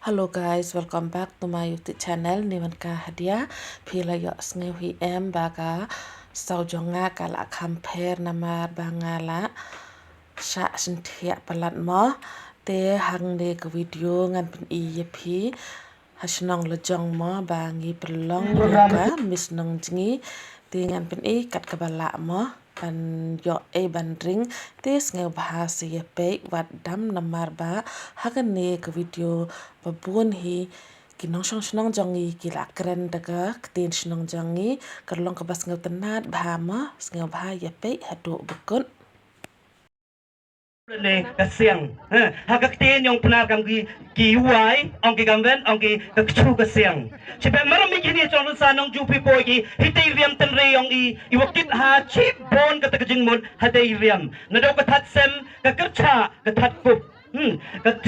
Hello guys, welcome back to my YouTube channel niwankahadia. Pila yo sngewi baga saujonga kala kamper nama bangala sha sentia palat mo te hang de ke video ngan pen pi hasnong lejong mo bangi pelong ka Miss Nongjngi te ngan pen kat kabala mo ban yo ban ring te sngew bahasa ye pe wat dam namar ba hagane ke video babun hi kinong Nongjngi kila keren daga kten Nongjngi kerlong ke bas ngew tenat bahama sngew bah ye pe hadu bekun ne kasiang hagakten yung penar kam ki uai ong ki gamben ong ki kakchu kasiang sipe maram mi kini chon sanong jupi po ki hitay riam ten re ong i wakit ha chip bon ka takajing mon haday riam nadaw katat sem kakercha katat kup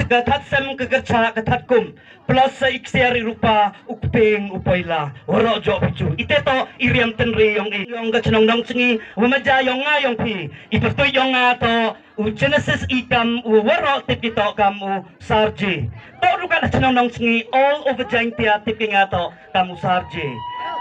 katat sem kakercha katat kum plus sa ikseri rupa ukpeng upoila waro jo pichu iteto iriam ten re yung gachnong Nongjngi wamaja yung nga yung pi ipertoy yung nga to Genesis ikam waro tipito kam sarji. To lugar na Nongjngi all over jaintia tipinga to kam sarji.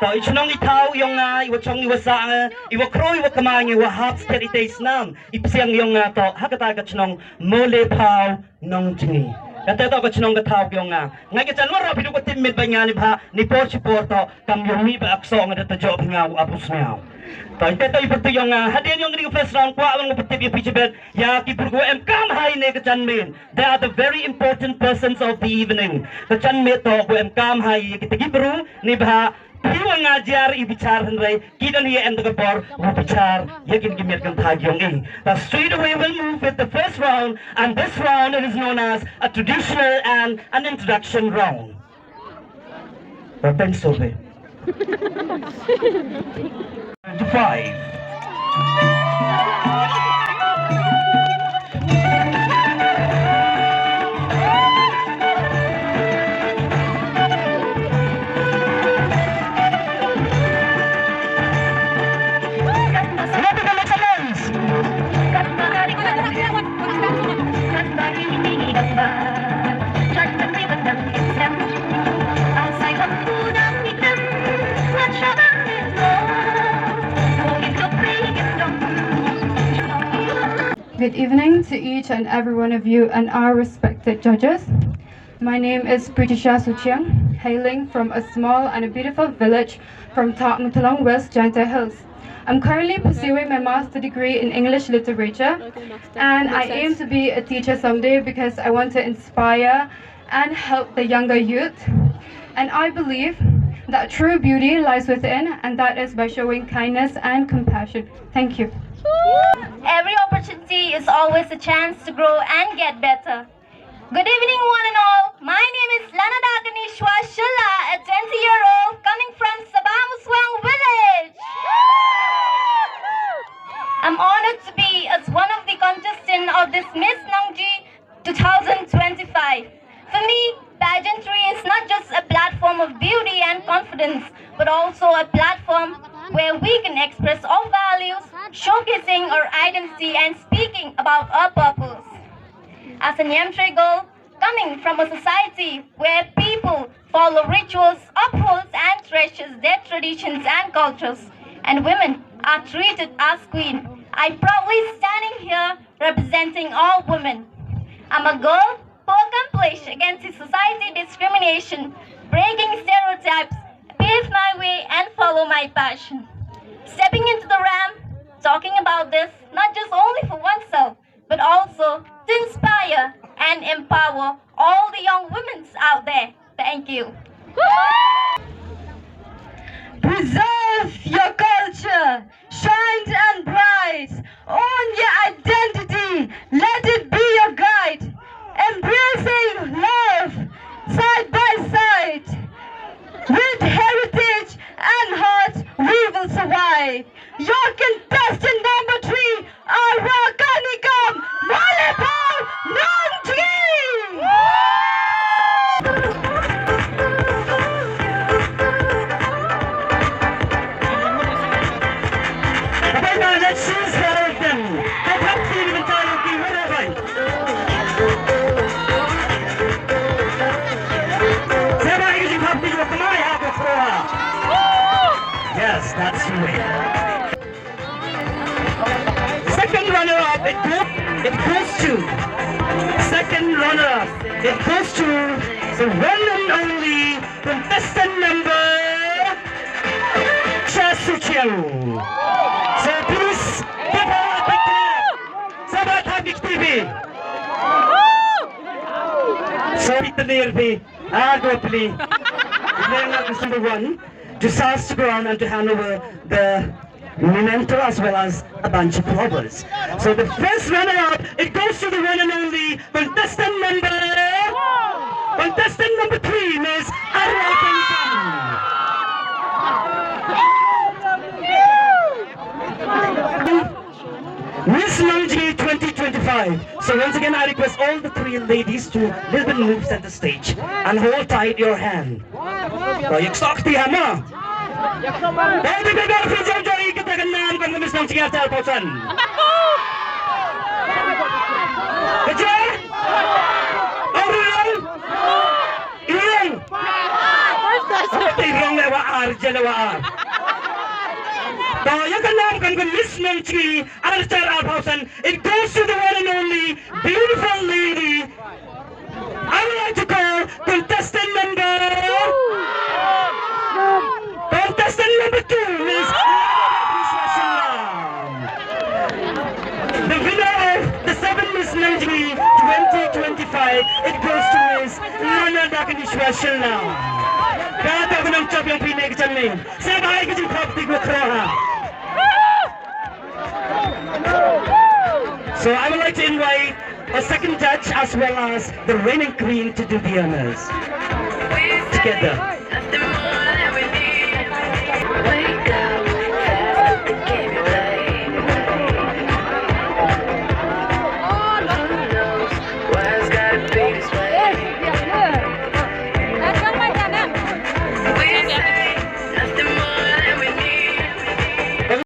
To ichnong itaw yung iwachong iwasa iwakro iwakamang iwahap sterites nam ipsiang yung to hakataga chnong mole pau Nongjngi. Kata to chnong gataw yung ngay kitan waro pidu ko timid ba nga ni porto kam yung mi ba akso nga data job nga apus nga. Tayo iperto yung hadian yung ring first round kwa ang putib yung pitchbed ya kipurgo kam hai ne kachanmin. They are the very important persons of the evening. Kachanmin to ko kam hai kitagibru ni ba piwa nga jar ibichar hanray kidan hiya the kapor ibichar yakin gimit kang tagyong The straight away will move with the first round, and this round it is known as a traditional and an introduction round. Thanks, Sophie. 5. Good evening to each and every one of you and our respected judges. My name is Pritisha Suchiang, hailing from a small and a beautiful village from Mutalong West, Jaintia Hills. I'm currently pursuing my master's degree in English literature, and I aim to be a teacher someday because I want to inspire and help the younger youth. And I believe that true beauty lies within, and that is by showing kindness and compassion. Thank you. Every opportunity is always a chance to grow and get better. Good evening, one and all. My name is Lanadaganishwa Shilla, a 20-year-old coming from Sabamuswang village. I'm honored to be as one of the contestants of this Miss Nongjngi 2025. For me, pageantry is not just a platform of beauty and confidence, but also a platform where we can express our values, showcasing our identity and speaking about our purpose. As a Nyamtre girl, coming from a society where people follow rituals, upholds and treasures their traditions and cultures, and women are treated as queen, I'm proudly standing here representing all women. I'm a girl who accomplished against the society discrimination, breaking stereotypes, pave my way and follow my passion. Stepping into the ramp, talking about this, not just only for oneself, but also to inspire and empower all the young women out there. Thank you. Preserve your culture, shine and bright, own your identity, let it be your guide, embracing love, side by side. With heritage and heart, we will survive. Your contestant number 3, Arakanikam Malapal Nongjngi! Let's choose them. Second runner-up, it goes to the one and only contestant number Chasuchiang. So please give her a big clap. Sabat Habib TV. So Nervi, Agopli, number one, to South to go on and to hand over the memento as well as a bunch of flowers. So the first runner-up, it goes to the one and only contestant number 3, Miss Arwa Kanikan. Miss Nongjngi 2025. So once again, I request all the 3 ladies to little bit move center stage and hold tight your hand. Yuksak di hama. Baby, please enjoy kita kenal dengan Miss Nongjngi asal Pausan. Kecil? Orang? Ilang? Tirong lewat lewat. You can now come with Miss Nongjngi Archer Alphausen. It goes to the one and only beautiful lady. I would like to call contestant number 2, Miss the winner of the 7 Miss Nongjngi 2025. It goes to Miss Lana Dakanishwa Shilna. Kaya ako ng chop yung pinay ka dyan Saya bahay ka dyan kaptig mo kroha. So I would like to invite a second judge as well as the reigning queen to do the honors. Together.